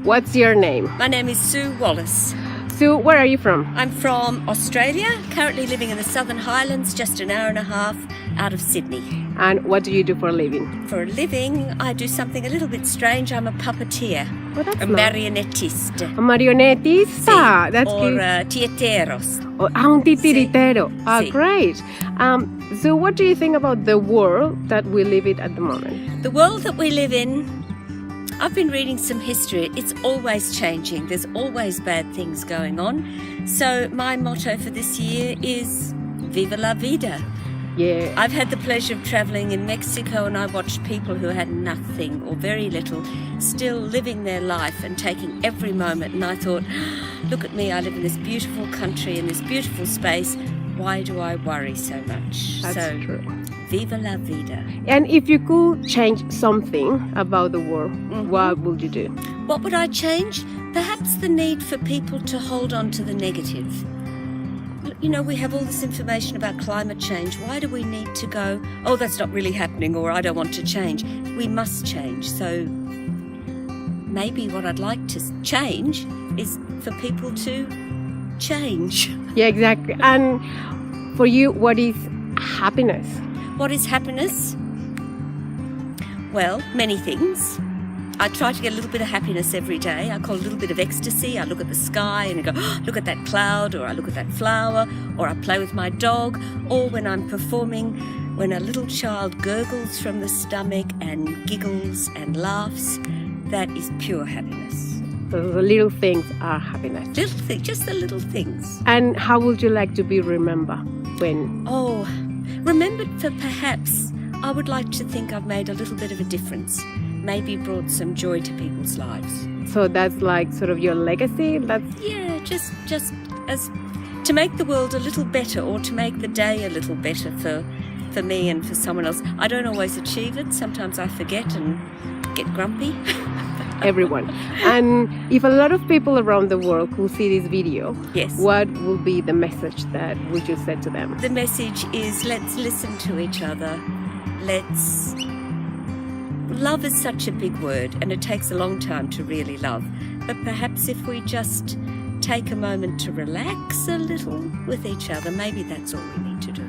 What's your name? My name is Sue Wallace. Sue, where are you from? I'm from Australia, currently living in the Southern Highlands, just an hour and a half out of Sydney. And what do you do for a living? For a living, I do something a little bit strange. I'm a puppeteer, Oh, that's a nice. marionettist, A marionettista. That's or cute. tieteros. Oh, un titiritero. Ah, Sí. great. So what do you think about the world that we live in at the moment? The world that we live in, I've been reading some history. It's always changing. There's always bad things going on. So my motto for this year is Vive la vida. Yeah. I've had the pleasure of travelling in Mexico, and I watched people who had nothing or very little still living their life and taking every moment. And I thought, look at me, I live in this beautiful country, in this beautiful space. Why do I worry so much? That's true. Viva la vida. And if you could change something about the world, what would you do? What would I change? Perhaps the need for people to hold on to the negative. You know, we have all this information about climate change. Why do we need to go, oh, that's not really happening, or I don't want to change? We must change. So maybe what I'd like to change is for people to change. Yeah, exactly. And for you, what is happiness? What is happiness? Well, many things. I try to get a little bit of happiness every day. I call it a little bit of ecstasy. I look at the sky and I go, oh, look at that cloud, or I look at that flower, or I play with my dog, or when I'm performing, when a little child gurgles from the stomach and giggles and laughs, that is pure happiness. So the little things are happiness. Little things, just the little things. And how would you like to be remembered when? Oh, remembered for perhaps, I would like to think I've made a little bit of a difference. Maybe brought some joy to people's lives. So that's like sort of your legacy? That's Yeah, just as to make the world a little better, or to make the day a little better for me and for someone else. I don't always achieve it. Sometimes I forget and get grumpy. everyone. And if a lot of people around the world could see this video, Yes. what will be the message that would you say to them? The message is, let's listen to each other. Love is such a big word, and it takes a long time to really love. But perhaps if we just take a moment to relax a little with each other, maybe that's all we need to do.